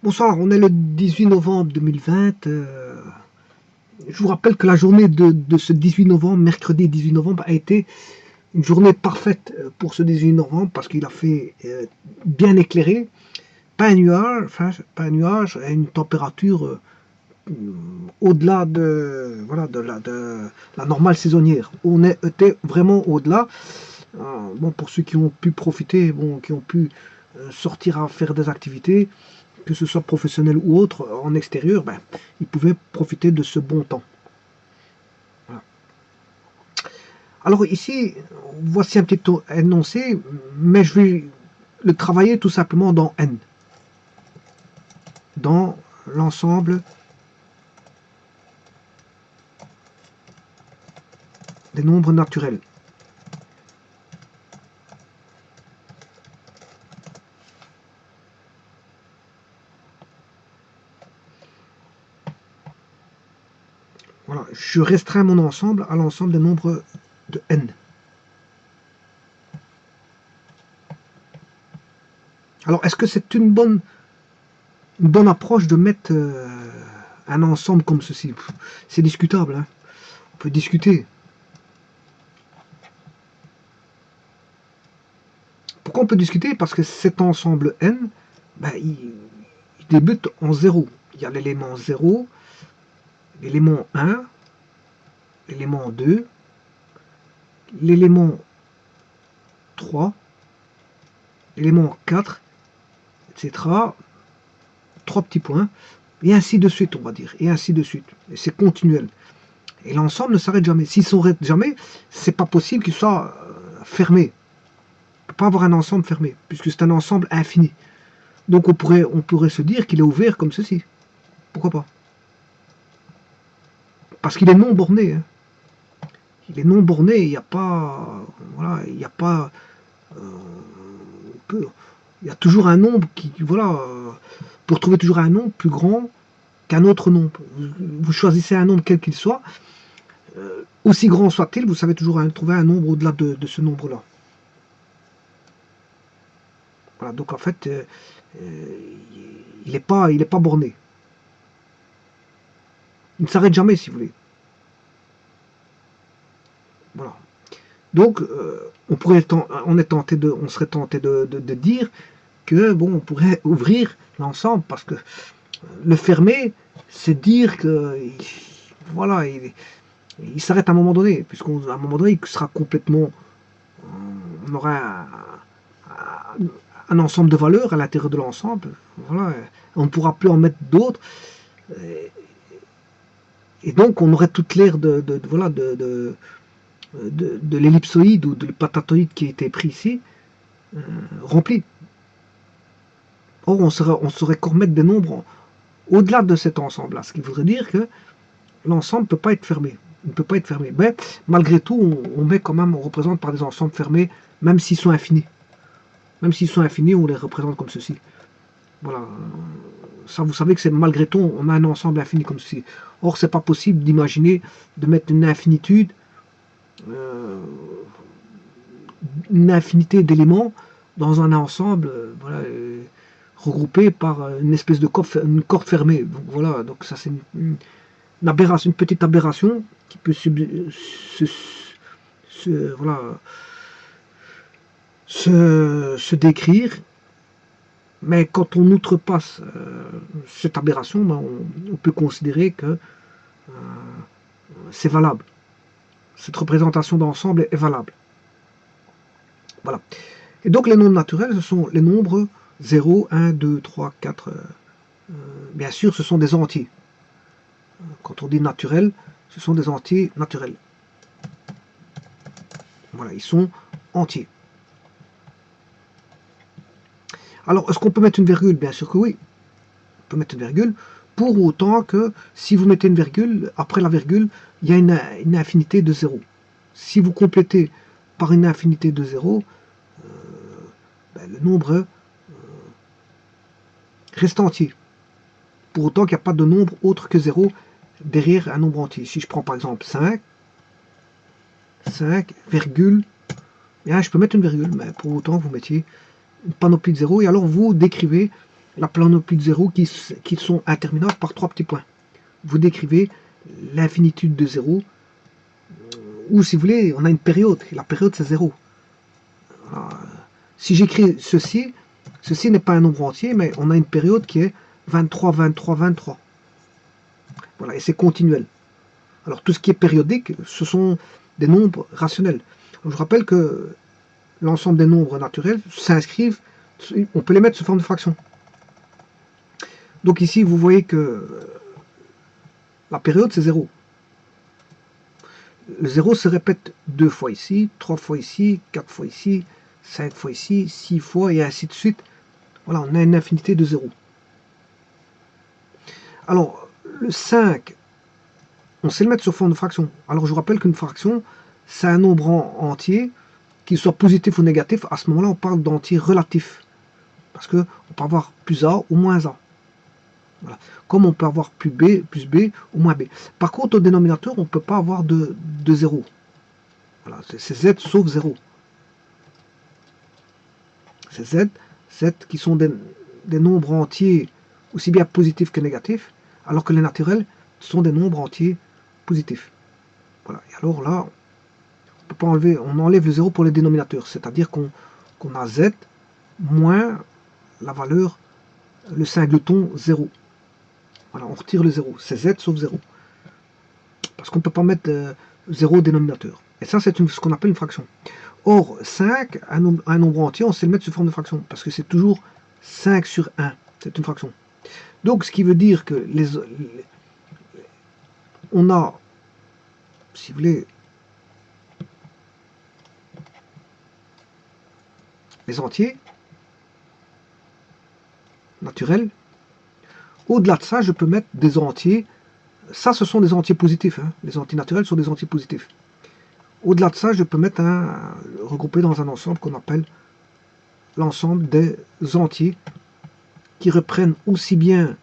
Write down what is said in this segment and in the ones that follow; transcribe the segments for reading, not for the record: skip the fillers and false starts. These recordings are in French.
Bonsoir, on est le 18 novembre 2020. Je vous rappelle que la journée de ce 18 novembre, mercredi 18 novembre, a été une journée parfaite pour ce 18 novembre parce qu'il a fait bien éclairé, pas un nuage, à une température au-delà de la normale saisonnière. On était vraiment au-delà. Bon, pour ceux qui ont pu profiter, bon, qui ont pu sortir à faire des activités, que ce soit professionnel ou autre, en extérieur, ben, ils pouvaient profiter de ce bon temps. Voilà. Alors ici, voici un petit énoncé, mais je vais le travailler tout simplement dans N, dans l'ensemble des nombres naturels. Voilà, je restreins mon ensemble à l'ensemble des nombres de N. Alors, est-ce que c'est une bonne approche de mettre un ensemble comme ceci? C'est discutable, hein. On peut discuter. Pourquoi on peut discuter? Parce que cet ensemble N, ben, il débute en 0. Il y a l'élément 0, l'élément 1, l'élément 2, l'élément 3, l'élément 4, etc. 3 petits points, et ainsi de suite, on va dire, et ainsi de suite. Et c'est continuel. Et l'ensemble ne s'arrête jamais. S'il s'arrête jamais, c'est pas possible qu'il soit fermé. On ne peut pas avoir un ensemble fermé, puisque c'est un ensemble infini. Donc on pourrait se dire qu'il est ouvert comme ceci. Pourquoi pas? Parce qu'il est non borné. Hein. Il est non borné, il n'y a pas. Voilà, il n'y a pas. Il y a toujours un nombre qui. Voilà. Pour trouver toujours un nombre plus grand qu'un autre nombre. Vous choisissez un nombre quel qu'il soit, aussi grand soit-il, vous savez toujours trouver un nombre au-delà de ce nombre-là. Voilà, donc en fait, il n'est pas borné. Il ne s'arrête jamais, si vous voulez. Voilà. Donc, on serait tenté de dire que bon, on pourrait ouvrir l'ensemble parce que le fermer, c'est dire que voilà, il s'arrête à un moment donné, puisqu'à un moment donné, il sera complètement, on aura un ensemble de valeurs à l'intérieur de l'ensemble. Voilà, on ne pourra plus en mettre d'autres. Et donc, on aurait toute l'aire voilà, de l'ellipsoïde ou de l'épatatoïde qui a été pris ici, rempli. Or, on saurait encore mettre des nombres au-delà de cet ensemble-là, ce qui voudrait dire que l'ensemble ne peut pas être fermé. Il ne peut pas être fermé. Mais malgré tout, on met quand même, on représente par des ensembles fermés, même s'ils sont infinis. Même s'ils sont infinis, on les représente comme ceci. Voilà. Ça, vous savez que c'est malgré tout, on a un ensemble infini comme ceci. Or, c'est pas possible d'imaginer de mettre une infinitude, une infinité d'éléments dans un ensemble, voilà, regroupé par une espèce de une corde fermée. Donc voilà, donc ça c'est une aberration, une petite aberration qui peut voilà, se décrire. Mais quand on outrepasse cette aberration, ben on peut considérer que c'est valable. Cette représentation d'ensemble est valable. Voilà. Et donc les nombres naturels, ce sont les nombres 0, 1, 2, 3, 4. Bien sûr, ce sont des entiers. Quand on dit naturel, ce sont des entiers naturels. Voilà, ils sont entiers. Alors, est-ce qu'on peut mettre une virgule? Bien sûr que oui. On peut mettre une virgule, pour autant que si vous mettez une virgule, après la virgule, il y a une infinité de 0. Si vous complétez par une infinité de 0, ben, le nombre reste entier. Pour autant qu'il n'y a pas de nombre autre que 0 derrière un nombre entier. Si je prends par exemple 5, virgule, bien, je peux mettre une virgule, mais pour autant vous mettiez une panoplie de 0, et alors vous décrivez la panoplie de zéros qui sont interminables par 3 petits points. Vous décrivez l'infinitude de zéros, ou si vous voulez, on a une période, et la période c'est 0. Si j'écris ceci n'est pas un nombre entier, mais on a une période qui est 23, 23, 23. Voilà, et c'est continuel. Alors tout ce qui est périodique, ce sont des nombres rationnels. Je rappelle que l'ensemble des nombres naturels s'inscrivent, on peut les mettre sous forme de fraction. Donc ici, vous voyez que la période, c'est 0. Le 0 se répète 2 fois ici, 3 fois ici, 4 fois ici, 5 fois ici, 6 fois, et ainsi de suite. Voilà, on a une infinité de 0. Alors, le 5, on sait le mettre sous forme de fraction. Alors, je vous rappelle qu'une fraction, c'est un nombre entier, qu'il soit positif ou négatif. À ce moment-là, on parle d'entier relatif. Parce qu'on peut avoir plus A ou moins A. Voilà. Comme on peut avoir plus B ou moins B. Par contre, au dénominateur, on ne peut pas avoir de 0. Voilà, c'est Z sauf 0. C'est Z qui sont des nombres entiers aussi bien positifs que négatifs, alors que les naturels sont des nombres entiers positifs. Voilà. Et alors là, on peut pas enlever, on enlève le 0 pour les dénominateurs, c'est-à-dire qu'on a Z moins la valeur, le singleton 0. Voilà, on retire le 0. C'est Z sauf 0. Parce qu'on ne peut pas mettre 0 au dénominateur. Et ça, c'est ce qu'on appelle une fraction. Or, 5, un nombre entier, on sait le mettre sous forme de fraction. Parce que c'est toujours 5 sur 1. C'est une fraction. Donc, ce qui veut dire que on a, si vous voulez, les entiers naturels. Au-delà de ça, je peux mettre des entiers. Ça, ce sont des entiers positifs. Hein. Les entiers naturels sont des entiers positifs. Au-delà de ça, je peux mettre regrouper dans un ensemble qu'on appelle l'ensemble des entiers qui reprennent aussi bien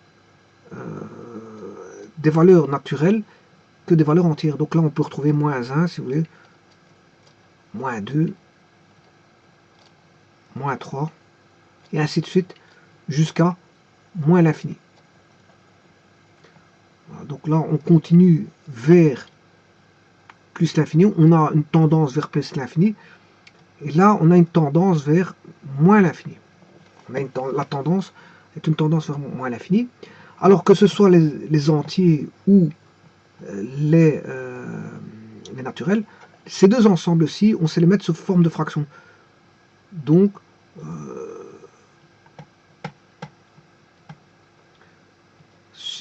des valeurs naturelles que des valeurs entières. Donc là, on peut retrouver moins 1, si vous voulez, moins 2, moins 3, et ainsi de suite, jusqu'à moins l'infini. Voilà, donc là, on continue vers plus l'infini, on a une tendance vers plus l'infini, et là, on a une tendance vers moins l'infini. La tendance est une tendance vers moins l'infini, alors que ce soit les entiers ou les naturels, ces deux ensembles-ci, on sait les mettre sous forme de fraction. Donc,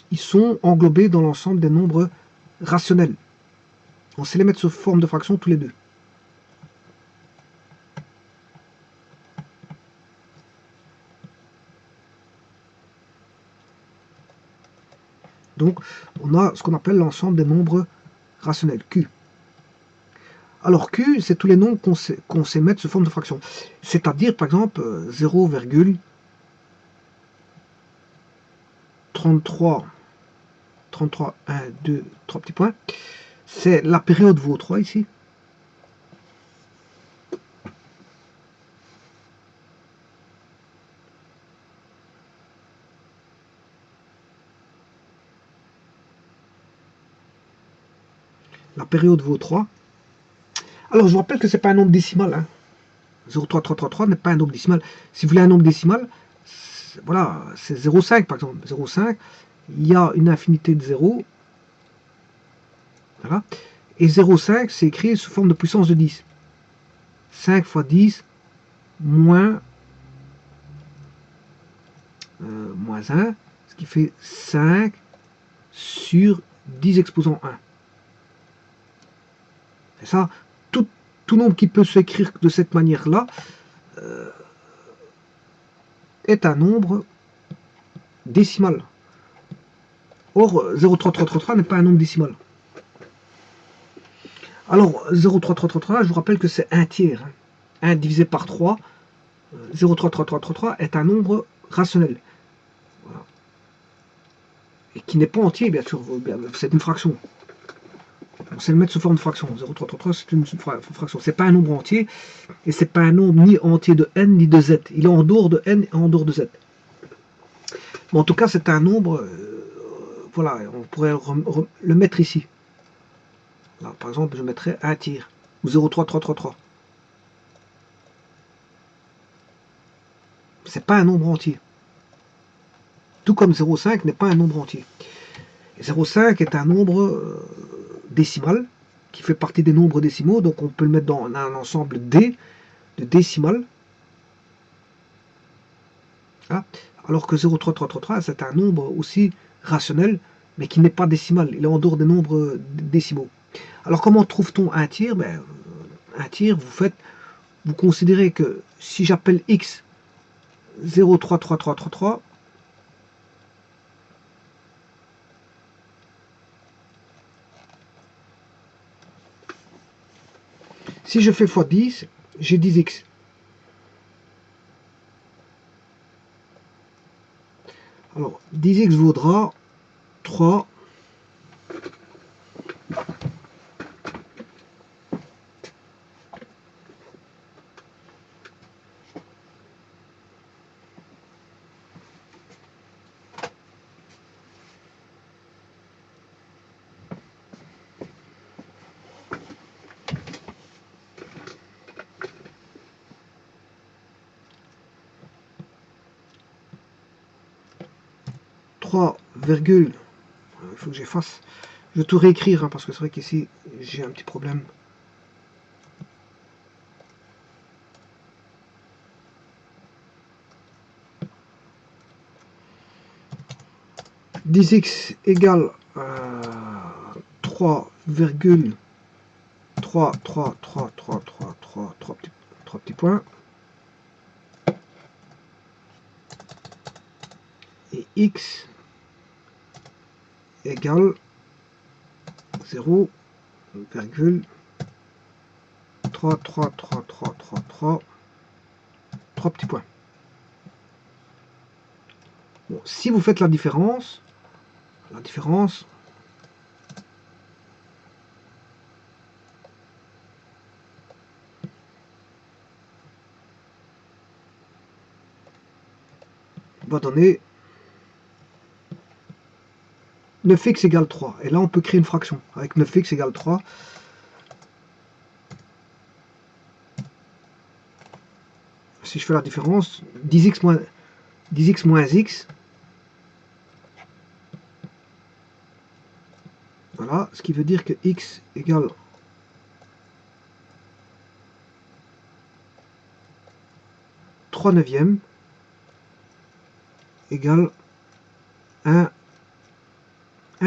ils sont englobés dans l'ensemble des nombres rationnels. On sait les mettre sous forme de fraction tous les deux. Donc, on a ce qu'on appelle l'ensemble des nombres rationnels, Q. Alors, Q, c'est tous les nombres qu'on sait mettre sous forme de fraction. C'est-à-dire, par exemple, 0,33, 1, 2, 3 petits points. C'est la période vaut 3 ici. La période vaut 3. Alors, je vous rappelle que ce n'est pas un nombre décimal. Hein. 0,3333 n'est pas un nombre décimal. Si vous voulez un nombre décimal, voilà, c'est 0,5 par exemple. 0,5, il y a une infinité de 0. Voilà. Et 0,5, c'est écrit sous forme de puissance de 10. 5 fois 10 moins 1, ce qui fait 5 sur 10 exposant 1. Et ça, tout nombre qui peut s'écrire de cette manière-là est un nombre décimal. Or, 0,3333 n'est pas un nombre décimal. Alors, 0,3333, je vous rappelle que c'est un tiers. 1 divisé par 3, 0,3333 est un nombre rationnel. Voilà. Et qui n'est pas entier, bien sûr, c'est une fraction. On sait le mettre sous forme de fraction. 0,333, c'est une fraction. C'est pas un nombre entier, et c'est pas un nombre ni entier de n ni de z. Il est en dehors de n et en dehors de z. Mais en tout cas, c'est un nombre, voilà, on pourrait le mettre ici. Là, par exemple, je mettrais 1 tiers, ou 0,3333. C'est pas un nombre entier. Tout comme 0,5 n'est pas un nombre entier. 0,5 est un nombre décimal, qui fait partie des nombres décimaux, donc on peut le mettre dans un ensemble D, de décimales. Hein, alors que 0,3333, c'est un nombre aussi rationnel, mais qui n'est pas décimal, il est en dehors des nombres décimaux. Alors comment trouve-t-on un tiers? Ben, un tiers, vous considérez que si j'appelle x 0,33333, si je fais x 10, j'ai 10x. Alors, 10x vaudra 3 3, il faut que j'efface. Je vais tout réécrire hein, parce que c'est vrai qu'ici j'ai un petit problème. « 10x égale 3,33333 petits points. Et x égale 0,33333 3 petits points. Bon, si vous faites la différence va donner 9x égale 3. Et là, on peut créer une fraction. Avec 9x égale 3, si je fais la différence, 10x moins x, voilà, ce qui veut dire que x égale 3 neuvièmes égale 1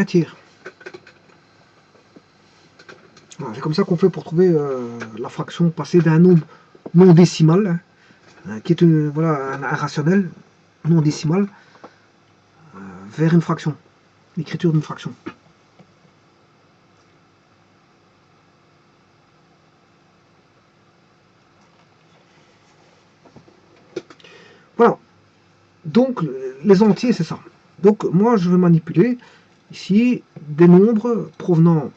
tiers. Voilà, c'est comme ça qu'on fait pour trouver la fraction, passer d'un nombre non décimal, hein, qui est voilà, un rationnel non décimal, vers une fraction, l'écriture d'une fraction. Voilà. Donc, les entiers, c'est ça. Donc, moi, je vais manipuler ici des nombres provenant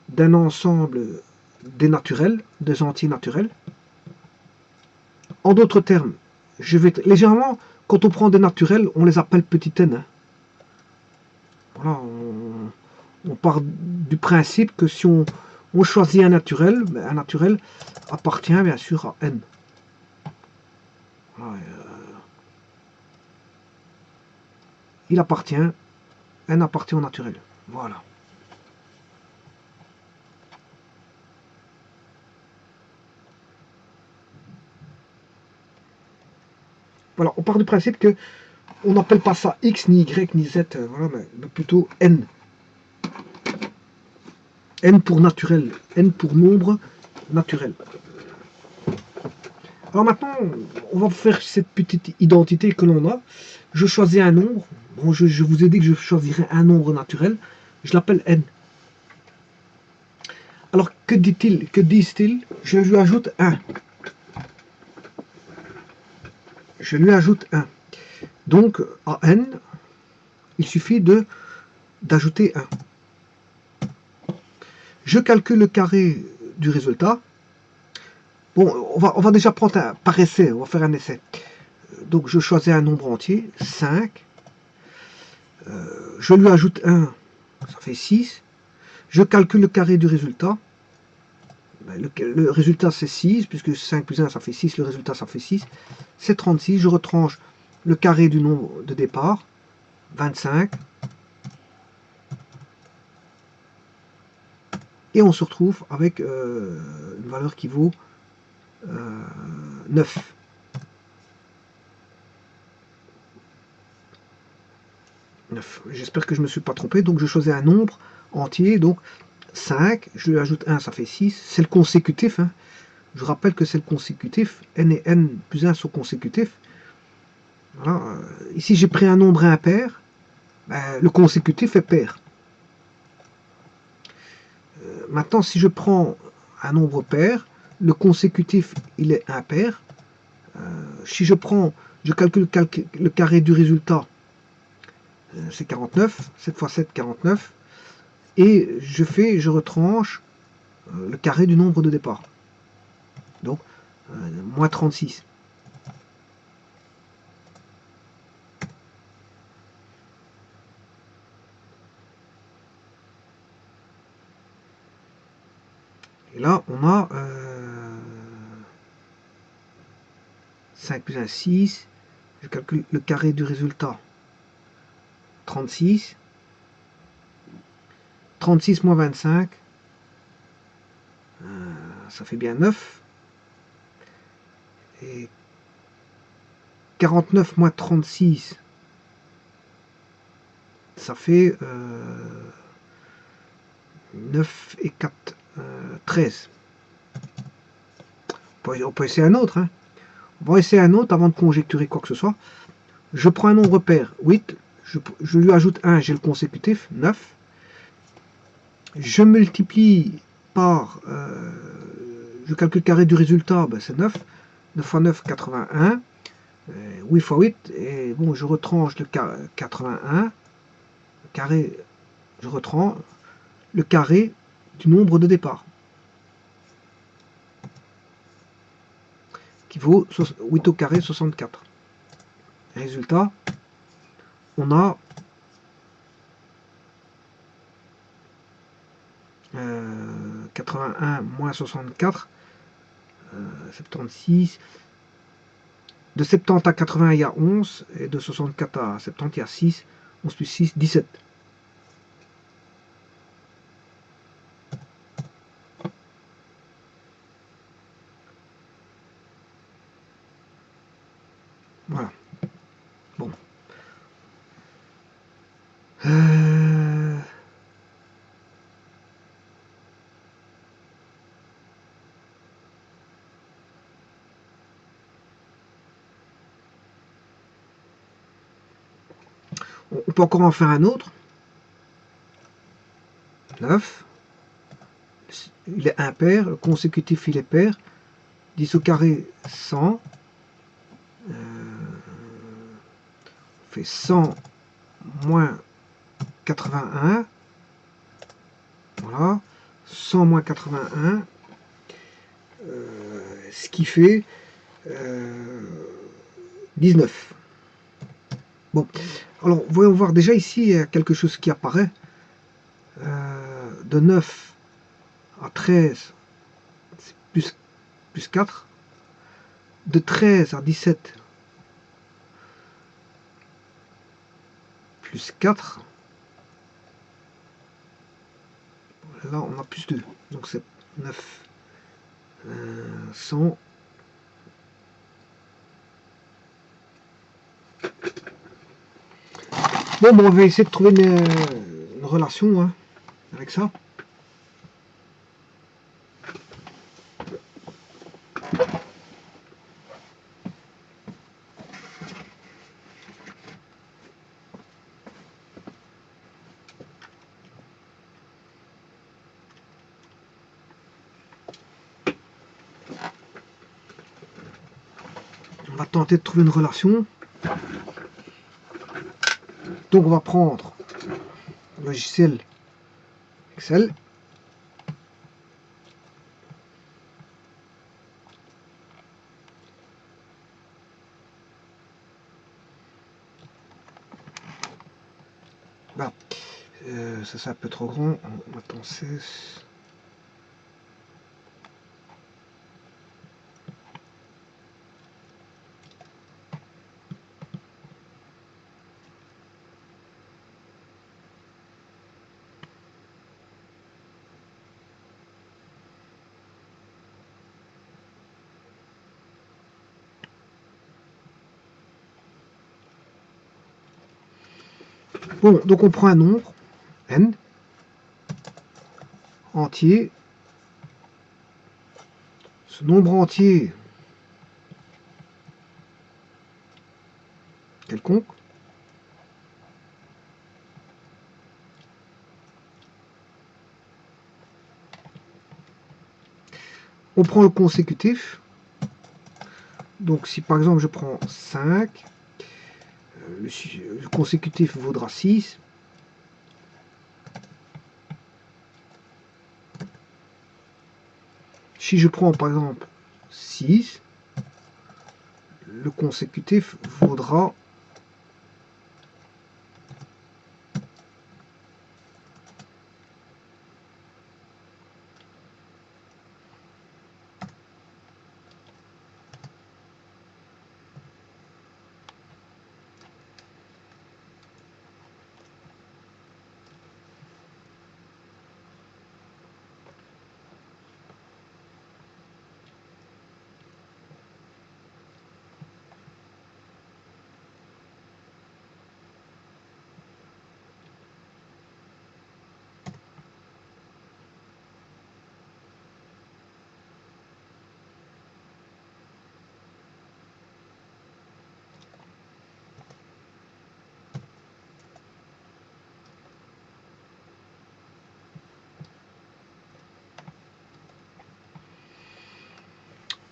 d'un ensemble des naturels, des entiers naturels. En d'autres termes, légèrement, quand on prend des naturels, on les appelle petit n. Hein. Voilà, on part du principe que si on choisit un naturel appartient bien sûr à n. Voilà, n appartient au naturel. Voilà. Voilà, on part du principe que on n'appelle pas ça x, ni y, ni z, voilà, mais plutôt n. N pour naturel, n pour nombre naturel. Alors maintenant, on va faire cette petite identité que l'on a. Je choisis un nombre. Bon, je vous ai dit que je choisirais un nombre naturel. Je l'appelle n. Alors, que dit-il? Que disent-ils? Je lui ajoute 1. Je lui ajoute 1. Donc, à n, il suffit d'ajouter 1. Je calcule le carré du résultat. Bon, on va déjà prendre par essai, on va faire un essai. Donc je choisis un nombre entier, 5, Je lui ajoute 1, ça fait 6. Je calcule le carré du résultat. Le résultat c'est 6, puisque 5 plus 1 ça fait 6, le résultat ça fait 6. C'est 36, je retranche le carré du nombre de départ, 25. Et on se retrouve avec une valeur qui vaut 9. J'espère que je ne me suis pas trompé. Donc je choisis un nombre entier, donc 5, je lui ajoute 1, ça fait 6. C'est le consécutif. Hein. Je rappelle que c'est le consécutif. N et N plus 1 sont consécutifs. Voilà. Ici, j'ai pris un nombre impair. Ben, le consécutif est pair. Maintenant, si je prends un nombre pair, le consécutif, il est impair. Si je calcule le carré du résultat, c'est 49. 7 fois 7, 49. Et je retranche le carré du nombre de départ. Donc, moins 36. Et là, on a 5 plus 1, 6. Je calcule le carré du résultat. 36. 36 moins 25. Ça fait bien 9. Et 49 moins 36. Ça fait 9 et 4. 13. On peut essayer un autre. Hein. On va essayer un autre avant de conjecturer quoi que ce soit. Je prends un nombre pair, 8. Je lui ajoute 1, j'ai le consécutif, 9. Je multiplie par... je calcule le carré du résultat, ben c'est 9. 9 fois 9, 81. 8 fois 8. Et bon, je retranche le 81. Le carré, je retranche le carré du nombre de départ. Qui vaut 8 au carré, 64. Résultat, on a 81 moins 64, 76. De 70 à 80, il y a 11. Et de 64 à 70, il y a 6. 11 plus 6, 17. Voilà. Bon. On peut encore en faire un autre. 9. Il est impair. Le consécutif, il est pair. 10 au carré, 100. On fait 100 moins 81. Voilà. 100 moins 81. Ce qui fait 19. Bon, alors voyons voir déjà ici, il y a quelque chose qui apparaît. De 9 à 13, c'est plus 4. De 13 à 17, plus 4. Là, on a plus 2. Donc c'est 9. 100. Bon, on va essayer de trouver une relation hein, avec ça. On va tenter de trouver une relation. Donc on va prendre le logiciel Excel. Bah, ça c'est un peu trop grand. Attends, 16. Bon, donc on prend un nombre, n, entier. Ce nombre entier quelconque on prend le consécutif. Donc si par exemple je prends 5, le consécutif vaudra 6. Si je prends par exemple 6, le consécutif vaudra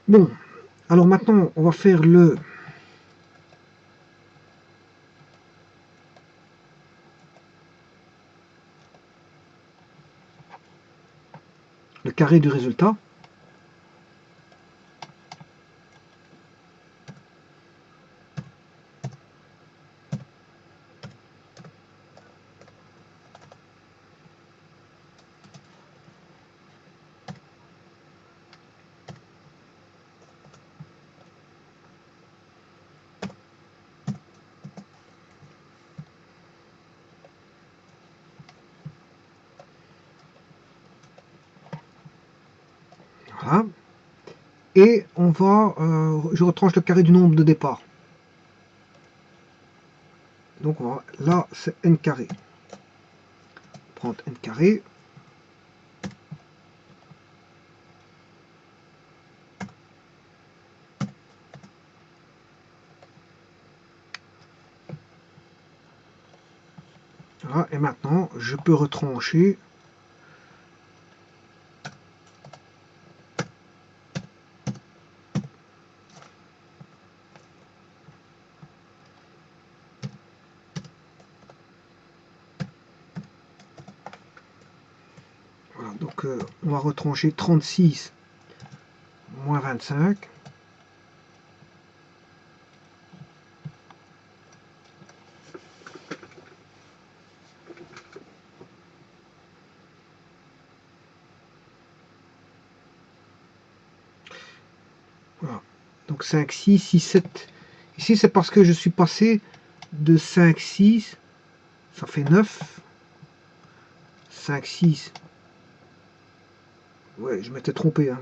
bon. Alors maintenant on va faire le carré du résultat. Voilà. Et on va, je retranche le carré du nombre de départ. Donc on va, là c'est n carré. Prendre n carré. Voilà, et maintenant je peux retrancher voilà, donc on va retrancher 36 moins 25. Voilà. Donc 5, 6, 6, 7. Ici c'est parce que je suis passé de 5, 6, ça fait 9. 5, 6. Ouais, je m'étais trompé. Hein.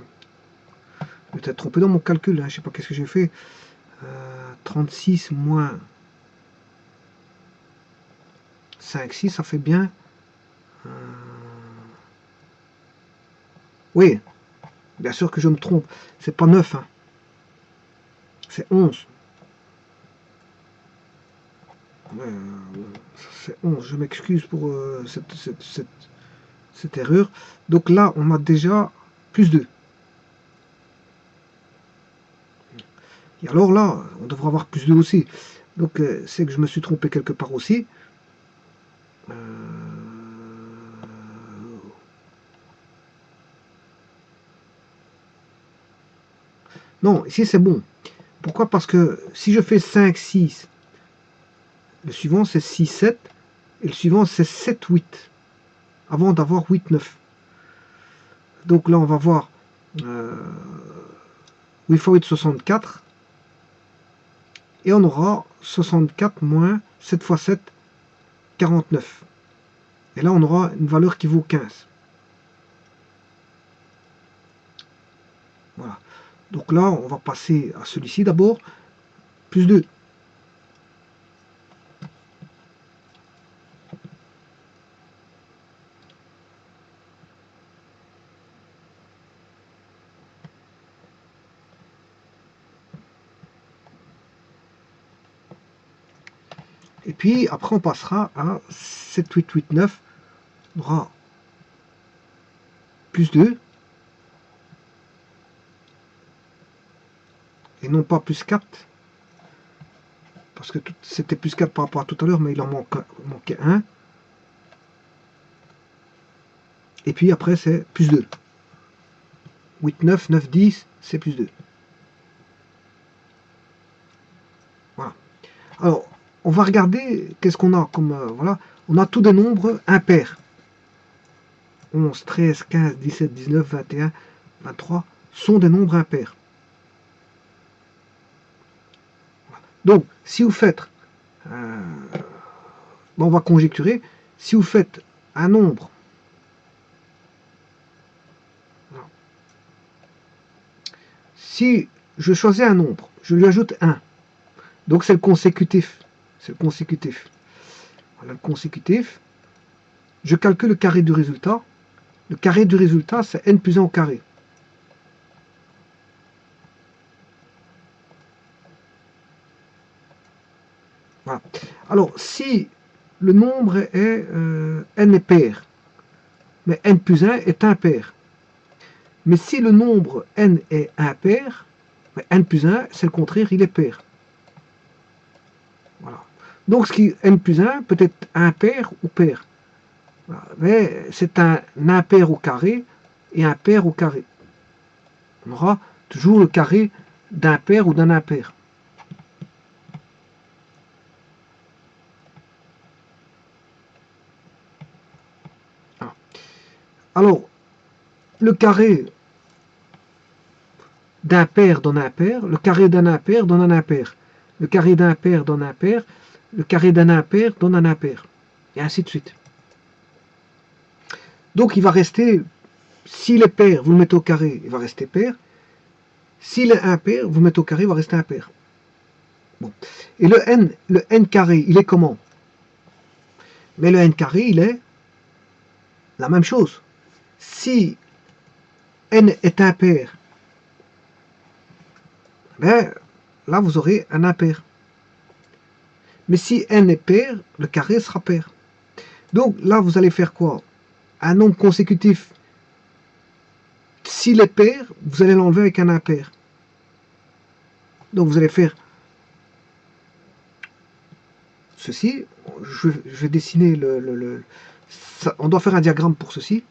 Je m'étais trompé dans mon calcul. Hein. Je sais pas qu'est-ce que j'ai fait. 36 moins 5, 6, ça fait bien. Oui, bien sûr que je me trompe. C'est pas 9. Hein. C'est 11. Ouais, c'est 11. Je m'excuse pour cette erreur. Donc là, on a déjà plus 2. Et alors là, on devrait avoir plus 2 aussi. Donc c'est que je me suis trompé quelque part aussi. Non, ici c'est bon. Pourquoi? Parce que si je fais 5, 6, le suivant c'est 6, 7. et le suivant c'est 7, 8, avant d'avoir 8, 9. Donc là on va voir 8 fois 8, 64, et on aura 64 moins 7 fois 7, 49. Et là on aura une valeur qui vaut 15. Voilà. Donc là on va passer à celui-ci d'abord, plus 2. Et puis après on passera à 7, 8, 8, 9. On aura plus 2. Et non pas plus 4. Parce que c'était plus 4 par rapport à tout à l'heure, mais il en manquait 1. Et puis après c'est plus 2. 8, 9, 9, 10, c'est plus 2. Voilà. Alors, on va regarder qu'est-ce qu'on a comme... voilà. On a tous des nombres impairs. 11, 13, 15, 17, 19, 21, 23 sont des nombres impairs. Donc, si vous faites... on va conjecturer. Si vous faites un nombre... Si je choisis un nombre, je lui ajoute 1. Donc c'est le consécutif. C'est le consécutif. Voilà le consécutif. Je calcule le carré du résultat. Le carré du résultat, c'est n plus 1 au carré. Voilà. Alors, si le nombre est n est pair, mais n plus 1 est impair. Mais si le nombre n est impair, mais n plus 1, c'est le contraire, il est pair. Voilà. Donc, ce qui n plus 1 peut être impair ou pair. Voilà. Mais c'est un impair au carré et un pair au carré. On aura toujours le carré d'un pair ou d'un impair. Alors, le carré d'un pair donne un pair, le carré d'un impair donne un impair, le carré d'un pair donne un pair, le carré d'un impair donne un impair, et ainsi de suite. Donc il va rester, s'il est pair, vous le mettez au carré, il va rester pair. S'il est impair, vous le mettez au carré, il va rester impair. Bon. Et le n carré, il est comment? Mais le n carré, il est la même chose. Si n est impair, ben, là vous aurez un impair. Mais si n est pair, le carré sera pair. Donc là, vous allez faire quoi? Un nombre consécutif, s'il est pair, vous allez l'enlever avec un impair. Donc vous allez faire ceci. Je vais dessiner ça, on doit faire un diagramme pour ceci.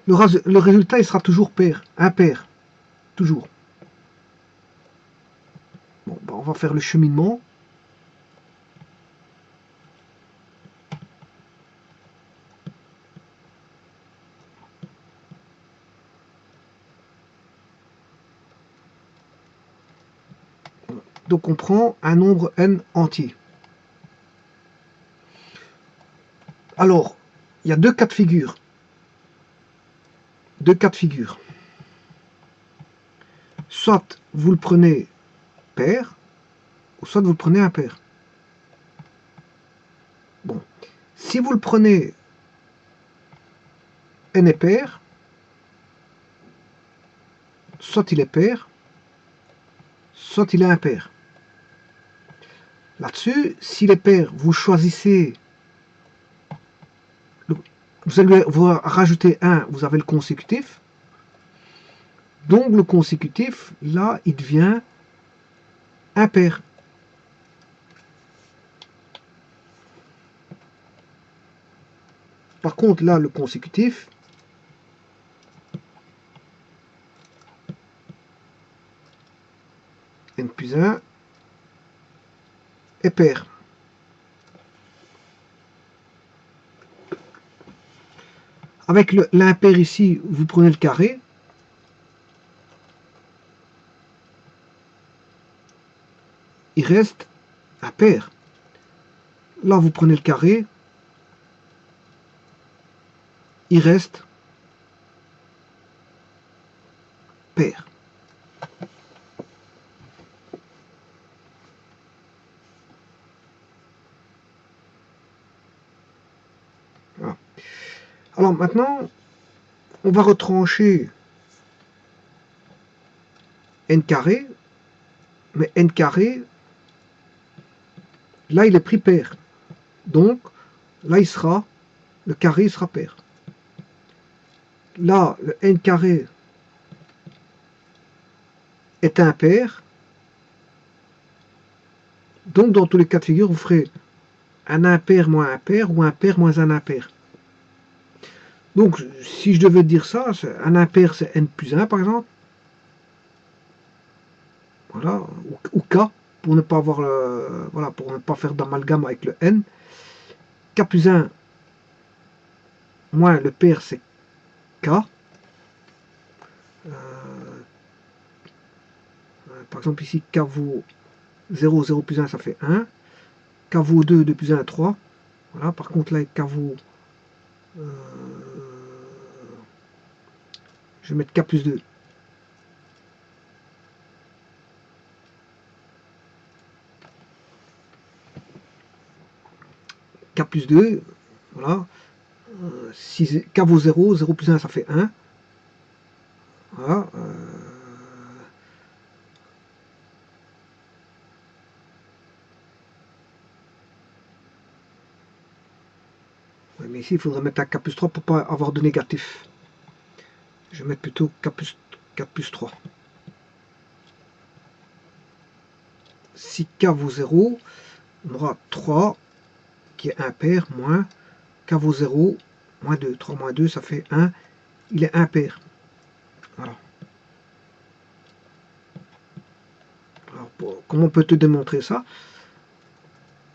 Le résultat, il sera toujours pair, impair. Toujours. Bon, on va faire le cheminement. Donc on prend un nombre n entier. Alors, il y a deux cas de figure. Deux cas de figure. Soit vous le prenez pair, ou soit vous le prenez impair. Bon. Si vous le prenez n est pair, soit il est pair, soit il est impair. Là-dessus, s'il est pair, vous choisissez, vous allez vous rajouter 1, vous avez le consécutif. Donc le consécutif, là, il devient impair. Par contre, là, le consécutif, n plus 1, est pair. Avec l'impair ici, vous prenez le carré. Il reste un pair. Là, vous prenez le carré. Il reste pair. Voilà. Alors maintenant, on va retrancher n carré, mais n carré, là il est pris pair. Donc là le carré sera pair. Là, le n carré est impair. Donc dans tous les cas de figure, vous ferez un impair moins un pair ou un pair moins un impair. Donc si je devais dire ça, un impair c'est n plus 1 par exemple. Voilà, ou K, pour ne pas avoir voilà, pour ne pas faire d'amalgame avec le N. K plus 1 moins le pair c'est K. Par exemple ici K vaut 0, 0 plus 1 ça fait 1. K vaut 2, 2 plus 1, 3. Voilà, par contre là K vaut je vais mettre K plus 2. K plus 2, voilà. Si K vaut 0, 0 plus 1 ça fait 1. Voilà. Mais ici il faudrait mettre un K plus 3 pour ne pas avoir de négatif. Je vais mettre plutôt K plus 3. Si K vaut 0, on aura 3 qui est impair moins K vaut 0 moins 2. 3 moins 2 ça fait 1. Il est impair. Voilà. Alors, comment peut-on démontrer ça?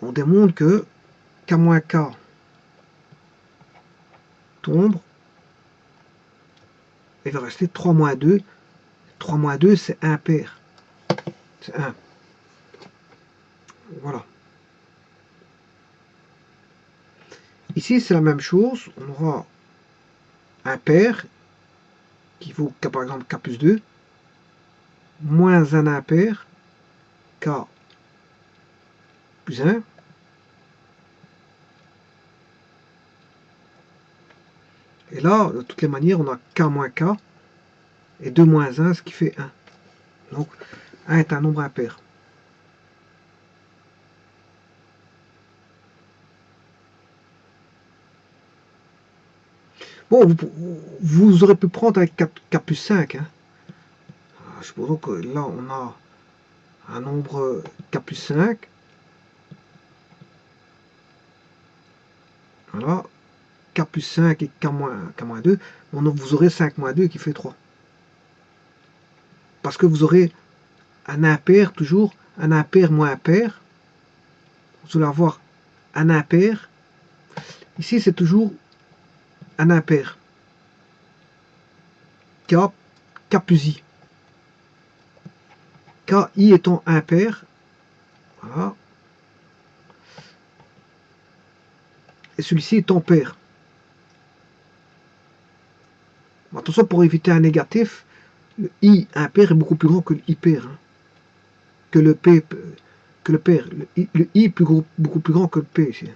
On démontre que K moins K tombe. Il va rester 3 moins 2. 3 moins 2 c'est impair. C'est 1. Voilà. Ici c'est la même chose. On aura un pair qui vaut K, par exemple K plus 2 moins un impair K plus 1. Et là, de toutes les manières, on a K moins K et 2 moins 1, ce qui fait 1. Donc 1 est un nombre impair. Bon, vous aurez pu prendre avec K plus 5. Hein. Supposons que là, on a un nombre K plus 5. Voilà. K plus 5 et K moins 2. Donc vous aurez 5 moins 2 qui fait 3. Parce que vous aurez un impair, toujours un impair moins impair. Vous allez avoir un impair. Ici, c'est toujours un impair. K plus I. KI étant impair. Voilà. Et celui-ci étant pair. Attention, pour éviter un négatif, le I impair est beaucoup plus grand que le I pair. Hein. Que le P, que le pair. Le I est beaucoup plus grand que le P ici.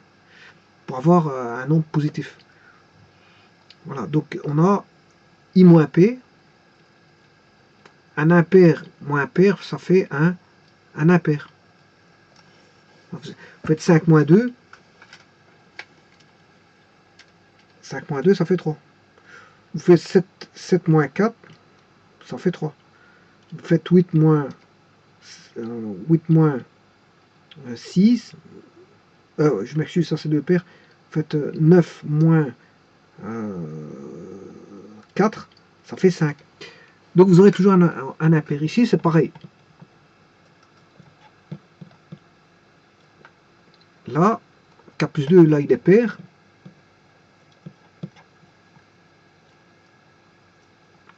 Pour avoir un nombre positif. Voilà, donc on a I moins P. Un impair moins pair, ça fait un impair. Vous faites 5 moins 2. 5 moins 2, ça fait 3. Vous faites 7 moins 4, ça fait 3. Vous faites 8 moins 6. Je m'excuse, ça c'est 2 paires. Vous faites 9 moins 4, ça fait 5. Donc vous aurez toujours un impair. Ici, c'est pareil. là, K plus 2, là il est pair.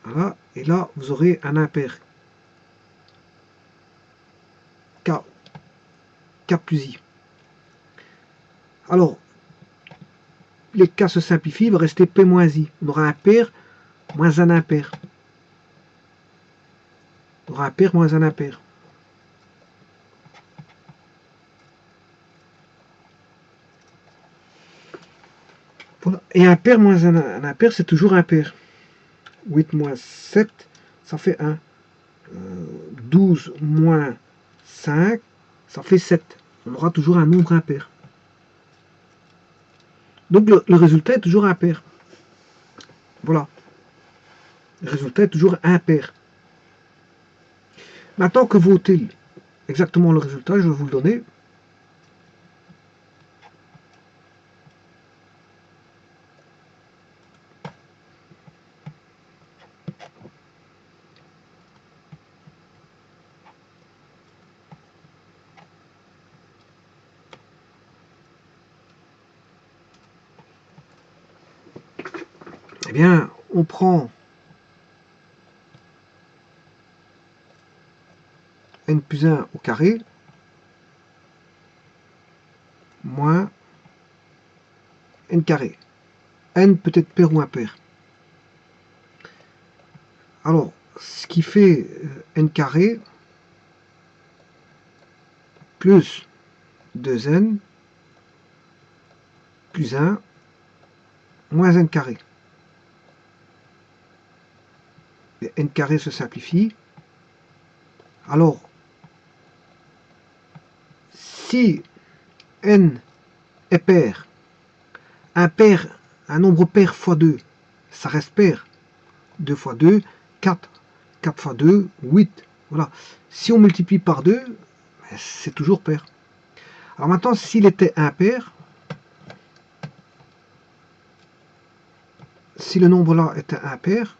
Voilà, et là vous aurez un impair. K, K plus I. Alors, les K se simplifient, il va rester P moins I. On aura un pair moins un impair. On aura un pair moins un impair. Voilà. Et un pair moins un impair, c'est toujours un pair. 8 moins 7, ça fait 1. 12 moins 5, ça fait 7. On aura toujours un nombre impair. Donc le résultat est toujours impair. Voilà. Le résultat est toujours impair. Maintenant, que vaut-il exactement le résultat? Je vais vous le donner. Eh bien, on prend n plus 1 au carré moins n carré. N peut être pair ou impair. Alors, ce qui fait n carré plus 2n plus 1 moins n carré. Et n carré se simplifie. Alors, si n est pair, un nombre pair fois 2, ça reste pair. 2 fois 2, 4. 4 fois 2, 8. Voilà. Si on multiplie par 2, c'est toujours pair. Alors maintenant, s'il était impair, si le nombre là était impair,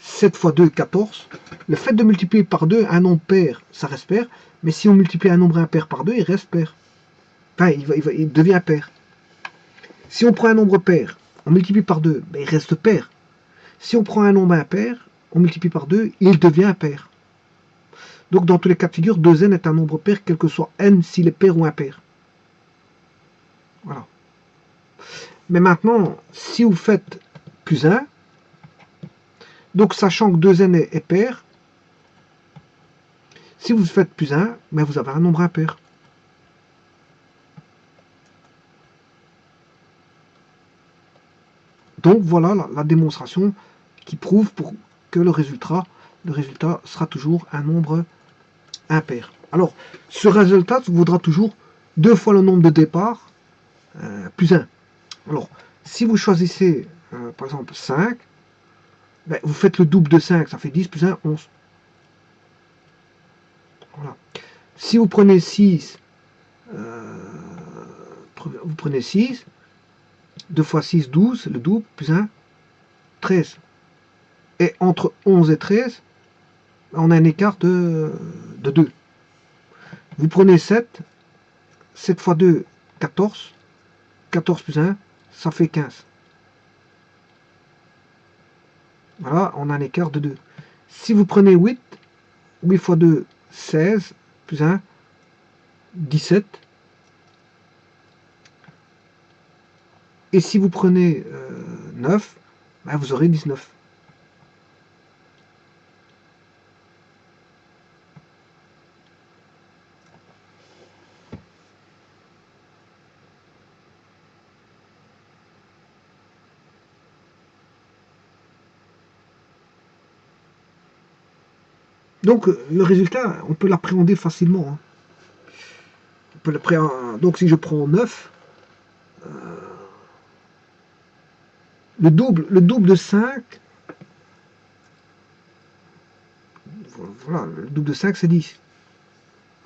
7 fois 2, 14. Le fait de multiplier par 2 un nombre pair, ça reste pair. Mais si on multiplie un nombre impair par 2, il reste pair. Enfin, il devient pair. Si on prend un nombre pair, on multiplie par 2, il reste pair. Si on prend un nombre impair, on multiplie par 2, il devient pair. Donc dans tous les cas de figure, 2n est un nombre pair, quel que soit n s'il est pair ou impair. Voilà. Mais maintenant, si vous faites plus 1, donc sachant que 2n est pair, si vous faites plus 1, vous avez un nombre impair. Donc voilà la démonstration qui prouve que le résultat sera toujours un nombre impair. Alors, ce résultat vaudra toujours 2 fois le nombre de départ plus 1. Alors, si vous choisissez, par exemple, 5, vous faites le double de 5, ça fait 10 plus 1, 11. Voilà. Si vous prenez 6, vous prenez 6, 2 fois 6, 12, le double, plus 1, 13. Et entre 11 et 13, on a un écart de 2. Vous prenez 7, 7 fois 2, 14, 14 plus 1, ça fait 15. Voilà, on a un écart de 2. Si vous prenez 8, 8 fois 2, 16, plus 1, 17. Et si vous prenez 9, vous aurez 19. Donc le résultat, on peut l'appréhender facilement. Hein. On peut donc si je prends 9, le double de 5, voilà, le double de 5 c'est 10.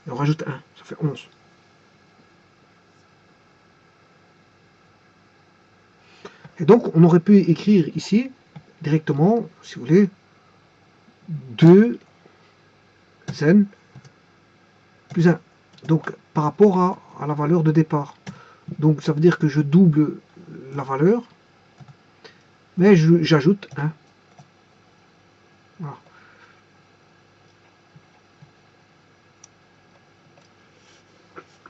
Et on rajoute 1, ça fait 11. Et donc on aurait pu écrire ici, directement, si vous voulez, 2 n plus 1. Donc par rapport à la valeur de départ. Donc ça veut dire que je double la valeur, mais j'ajoute 1. Voilà.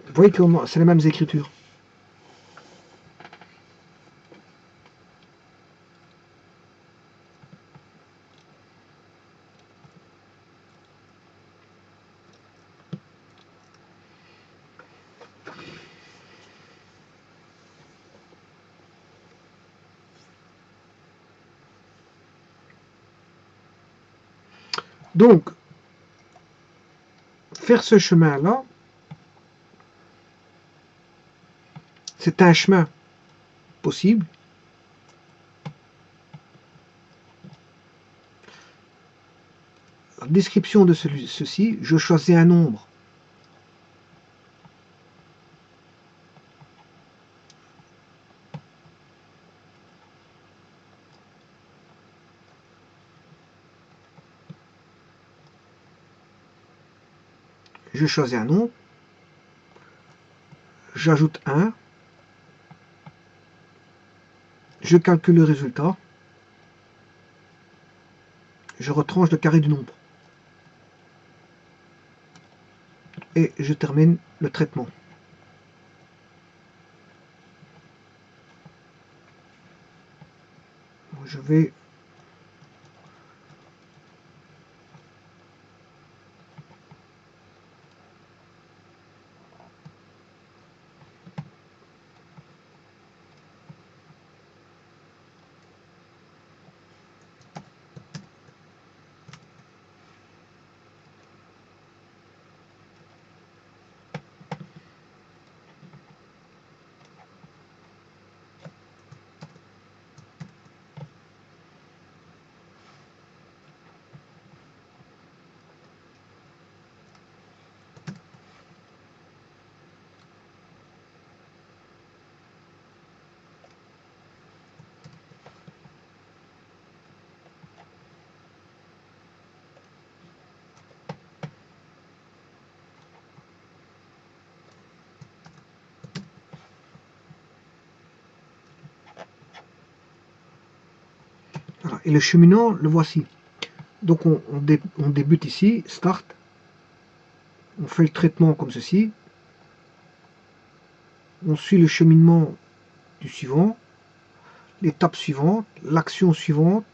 Vous voyez que c'est les mêmes écritures. Donc, faire ce chemin-là, c'est un chemin possible. La description de ceci, je choisis un nombre. Je choisis un nombre, j'ajoute 1, je calcule le résultat, je retranche le carré du nombre. Et je termine le traitement. Je vais voilà. Et le cheminant, le voici. Donc on débute ici, start, on fait le traitement comme ceci, on suit le cheminement du suivant, l'étape suivante, l'action suivante,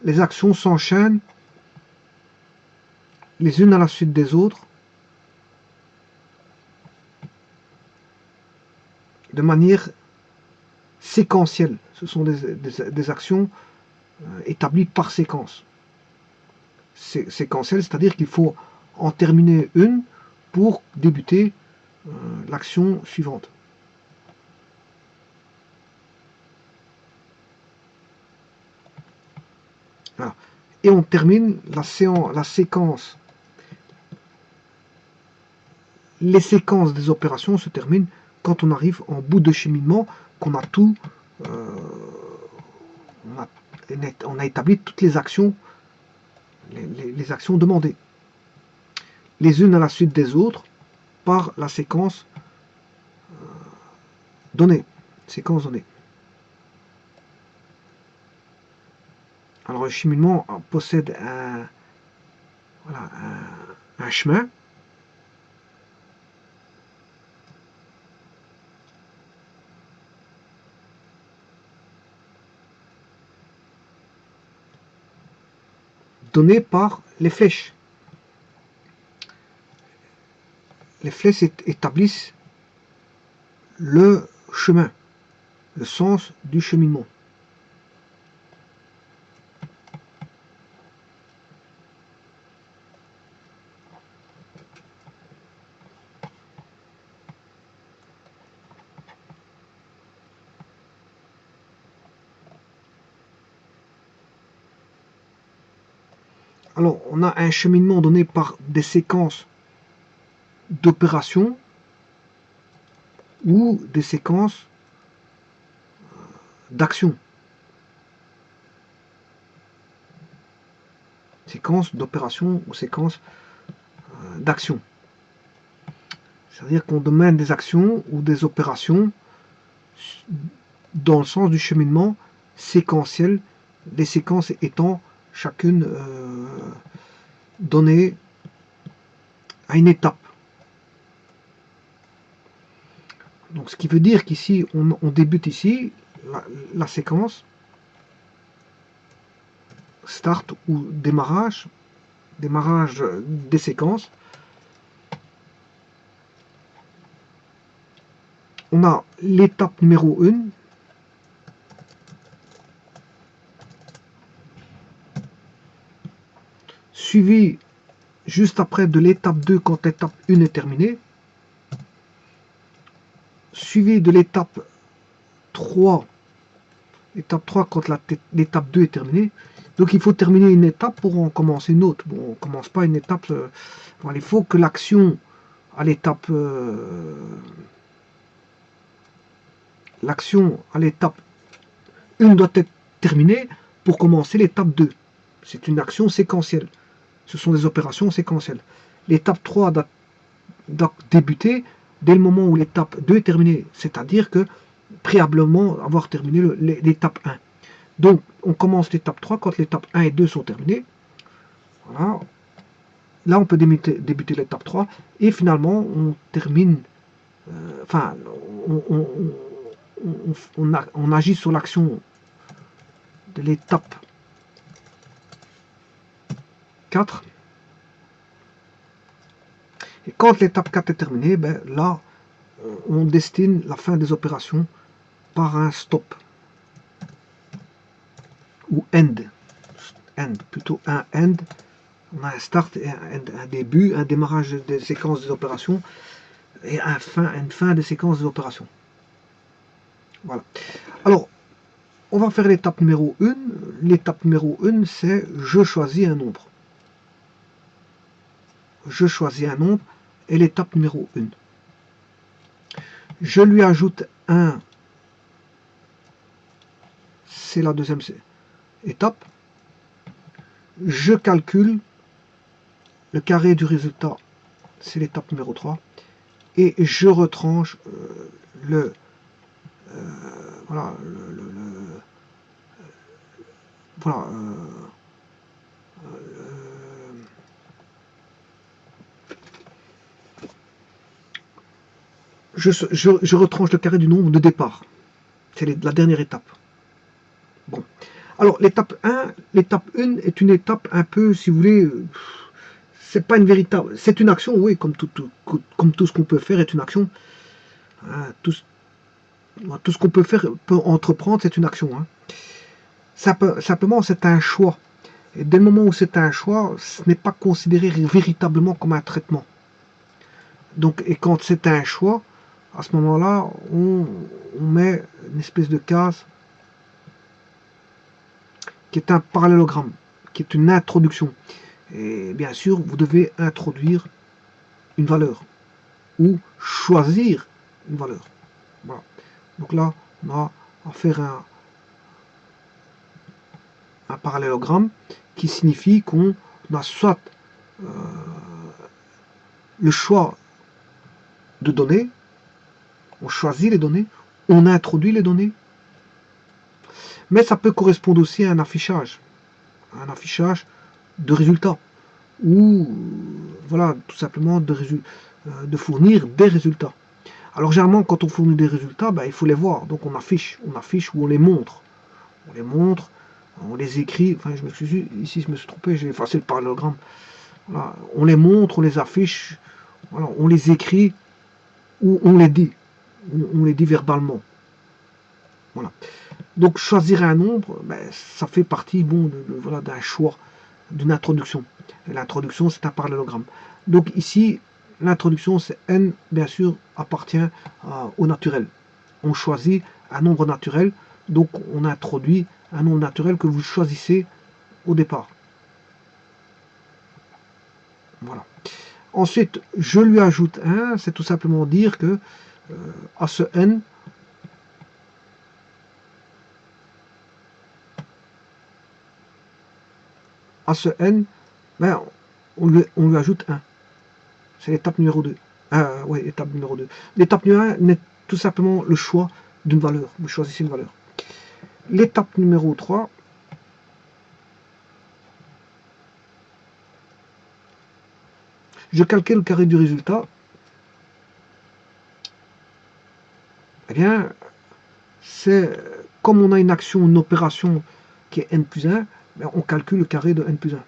les actions s'enchaînent les unes à la suite des autres, de manière séquentielle. Ce sont des actions établies par séquence. Séquentielle, c'est-à-dire qu'il faut en terminer une pour débuter l'action suivante. Voilà. Et on termine la séquence. Les séquences des opérations se terminent quand on arrive en bout de cheminement, qu'on a tout, on a établi toutes les actions, les actions demandées, les unes à la suite des autres, par la séquence donnée. Séquence donnée. Alors le cheminement possède voilà, un chemin. Donné par les flèches. Les flèches établissent le chemin, le sens du cheminement. Alors, on a un cheminement donné par des séquences d'opérations ou des séquences d'actions. Séquences d'opérations ou séquences d'actions. C'est-à-dire qu'on demande des actions ou des opérations dans le sens du cheminement séquentiel, les séquences étant chacune donnée à une étape. Donc ce qui veut dire qu'ici, on débute ici la séquence start ou démarrage des séquences. On a l'étape numéro 1, suivi juste après de l'étape 2 quand l'étape 1 est terminée, suivi de l'étape 3 quand l'étape 2 est terminée. Donc il faut terminer une étape pour en commencer une autre. Bon, on ne commence pas une étape. Il faut que l'action à l'étape 1 doit être terminée pour commencer l'étape 2. C'est une action séquentielle. Ce sont des opérations séquentielles. L'étape 3 doit débuter dès le moment où l'étape 2 est terminée. C'est-à-dire que préalablement avoir terminé l'étape 1. Donc, on commence l'étape 3 quand l'étape 1 et 2 sont terminées. Voilà. Là, on peut débuter l'étape 3 et finalement, on termine, on agit sur l'action de l'étape 4. Et quand l'étape 4 est terminée, ben, là, on destine la fin des opérations par un stop ou end. Plutôt un end. On a un start, un début, un démarrage des séquences des opérations et une fin des séquences des opérations. Voilà. Alors, on va faire l'étape numéro 1. L'étape numéro 1, c'est je choisis un nombre. Je choisis un nombre et l'étape numéro 1. Je lui ajoute 1. C'est la deuxième étape. Je calcule le carré du résultat, c'est l'étape numéro 3. Et je retranche voilà, voilà, je retranche le carré du nombre de départ. C'est la dernière étape. Bon. Alors, l'étape 1 est une étape un peu, si vous voulez, c'est pas une véritable... C'est une action, oui, comme tout ce qu'on peut faire est une action. Hein, tout ce qu'on peut faire, peut entreprendre, c'est une action. Hein. Simplement, c'est un choix. Et dès le moment où c'est un choix, ce n'est pas considéré véritablement comme un traitement. Donc, et quand c'est un choix, à ce moment-là, on met une espèce de case qui est un parallélogramme, qui est une introduction. Et bien sûr, vous devez introduire une valeur ou choisir une valeur. Voilà. Donc là, on a à faire un parallélogramme qui signifie qu'on a soit le choix de données, on choisit les données, on introduit les données, mais ça peut correspondre aussi à un affichage de résultats, ou voilà, tout simplement de fournir des résultats. Alors généralement, quand on fournit des résultats, ben, il faut les voir, donc on affiche ou on les montre. On les écrit, enfin ici je me suis trompé, j'ai effacé le parallélogramme. Voilà, on les montre, on les affiche, voilà, on les écrit, ou on les dit. On les dit verbalement. Voilà. Donc choisir un nombre, ben, ça fait partie voilà, d'un choix, d'une introduction. L'introduction, c'est un parallélogramme. Donc ici, l'introduction, c'est n, bien sûr, appartient au naturel. On choisit un nombre naturel, donc on introduit un nombre naturel que vous choisissez au départ. Voilà. Ensuite, je lui ajoute 1, c'est tout simplement dire que à ce n, ben, on lui ajoute 1. C'est l'étape numéro 2. Oui, étape numéro 2. L'étape numéro 1 n'est tout simplement le choix d'une valeur. Vous choisissez une valeur. L'étape numéro 3, je calcule le carré du résultat. Eh bien, c'est comme on a une action, une opération qui est n plus 1, ben on calcule le carré de n plus 1.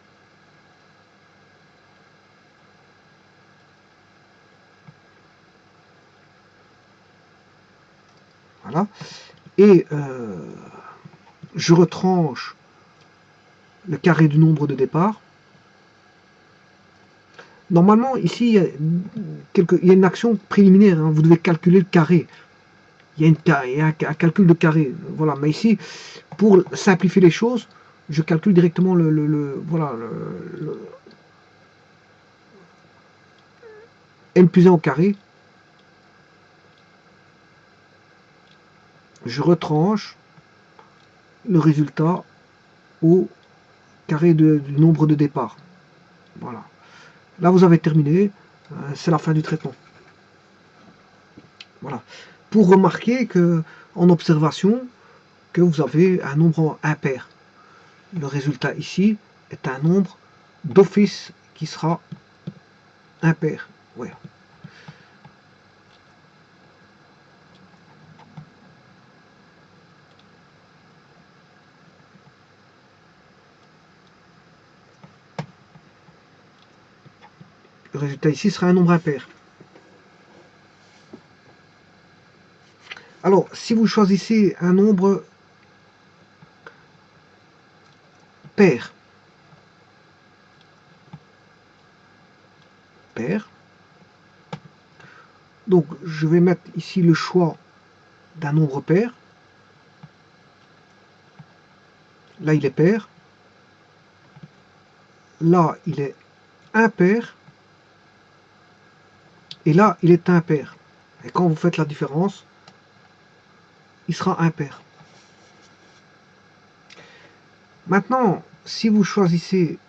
Voilà. Et je retranche le carré du nombre de départ. Normalement, ici, il y a une action préliminaire. Hein. Vous devez calculer le carré. Il y a un calcul de carré. Voilà. Mais ici, pour simplifier les choses, je calcule directement voilà, n plus 1 au carré. Je retranche le résultat au carré du nombre de départ. Voilà. Là, vous avez terminé. C'est la fin du traitement. Voilà. Pour remarquer que, en observation, que vous avez un nombre impair. Le résultat ici est un nombre d'office qui sera impair. Voilà. Le résultat ici sera un nombre impair. Alors, si vous choisissez un nombre pair, donc je vais mettre ici le choix d'un nombre pair. Là, il est pair. Là, il est impair. Et là, il est impair. Et quand vous faites la différence, il sera impair. Maintenant, si vous choisissez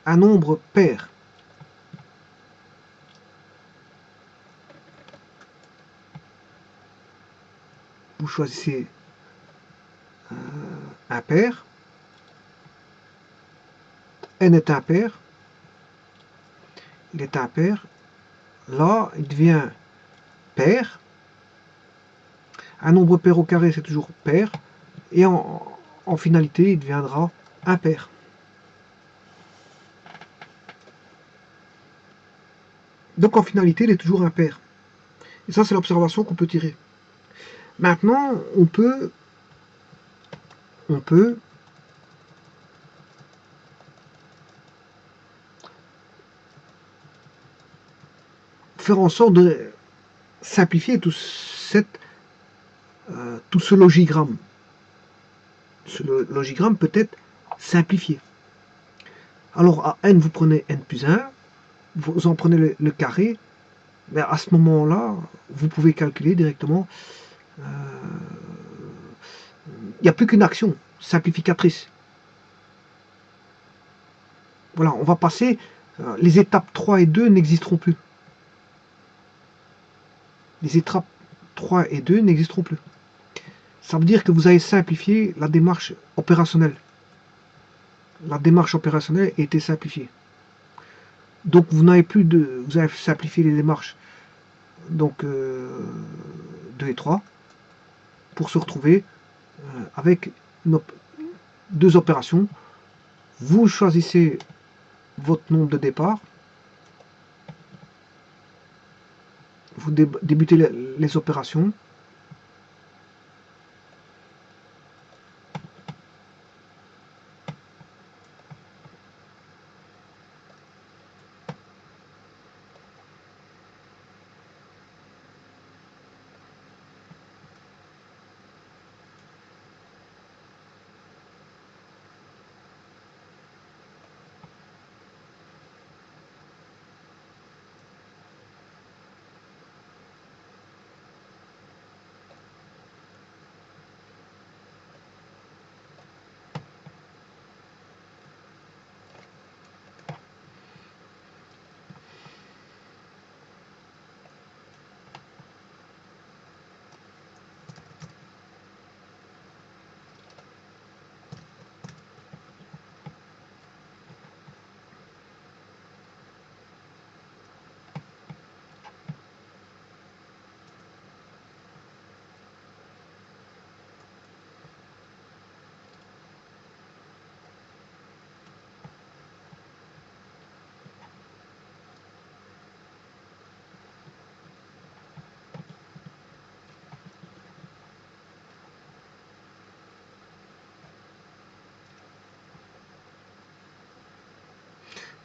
un nombre pair, vous choisissez impair, n est impair, il est impair, là, il devient pair. Un nombre pair au carré, c'est toujours pair. Et en finalité, il deviendra impair. Donc en finalité, il est toujours impair. Et ça, c'est l'observation qu'on peut tirer. Maintenant, on peut faire en sorte de simplifier tout ce logigramme. Ce logigramme peut être simplifié. Alors à n, vous prenez n plus 1, vous en prenez le carré, mais à ce moment-là, vous pouvez calculer directement. Il n'y a plus qu'une action simplificatrice. Voilà, on va passer. Les étapes 3 et 2 n'existeront plus. Les étapes 3 et 2 n'existeront plus. Ça veut dire que vous avez simplifié la démarche opérationnelle. La démarche opérationnelle a été simplifiée. Donc vous n'avez plus de. Vous avez simplifié les démarches. Donc 2 et 3 pour se retrouver avec deux opérations. Vous choisissez votre nombre de départ. Vous débutez les opérations.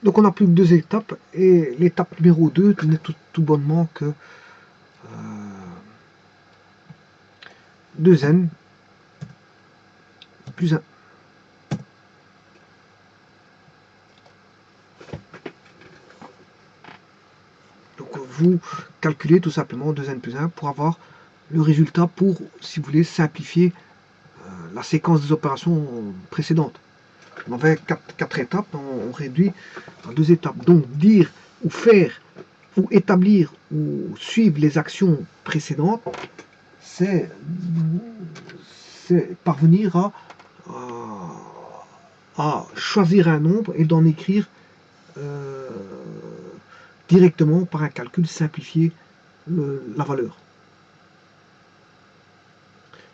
Donc on n'a plus que 2 étapes, et l'étape numéro 2 n'est tout bonnement que 2n plus 1. Donc vous calculez tout simplement 2n plus 1 pour avoir le résultat pour, si vous voulez, simplifier la séquence des opérations précédentes. On avait 4 étapes, on réduit à 2 étapes. Donc dire ou faire ou établir ou suivre les actions précédentes, c'est parvenir à choisir un nombre et d'en écrire directement par un calcul simplifié la valeur.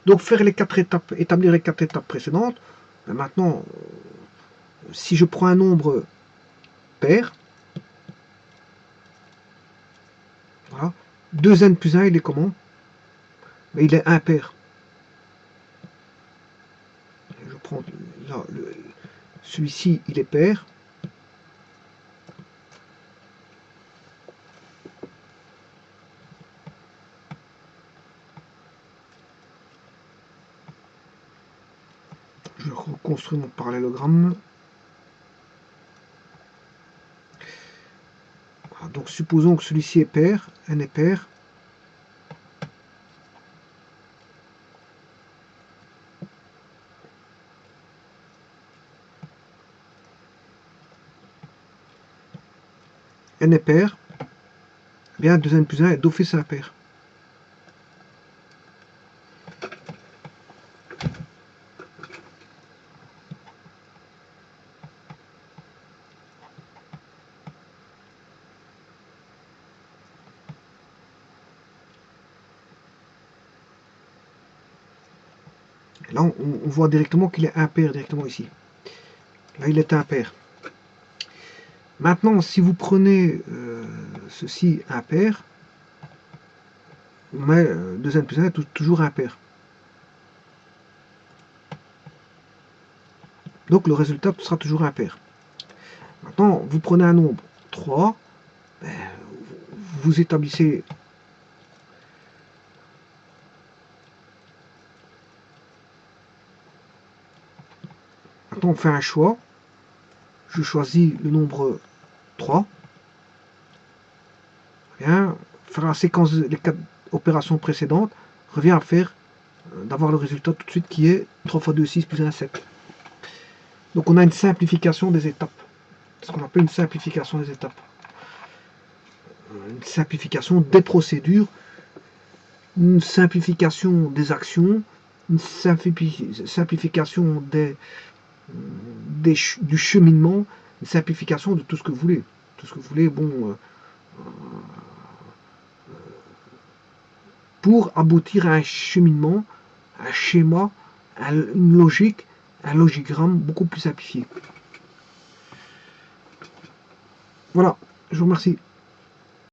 Donc faire les 4 étapes, établir les 4 étapes précédentes. Maintenant, si je prends un nombre pair, voilà, 2n plus 1, il est comment? Il est impair. Je prends là, celui-ci, il est pair. Je reconstruis mon parallélogramme. Voilà, donc supposons que celui-ci est pair, n est pair. N est pair, bien 2n plus 1 est d'office impair. Là, on voit directement qu'il est impair directement ici. Là, il est impair. Maintenant, si vous prenez ceci impair, mais 2n plus 1 est toujours impair. Donc le résultat sera toujours impair. Maintenant, vous prenez un nombre 3, ben, vous établissez maintenant on fait un choix. Je choisis le nombre 3. Bien, faire la séquence des 4 opérations précédentes revient à faire d'avoir le résultat tout de suite qui est 3 fois 2, 6 plus 1, 7. Donc on a une simplification des étapes. Ce qu'on appelle une simplification des étapes. Une simplification des procédures, une simplification des actions, une simplification du cheminement, une simplification de tout ce que vous voulez. Tout ce que vous voulez, bon, pour aboutir à un cheminement, un schéma, une logique, un logigramme beaucoup plus simplifié. Voilà, je vous remercie.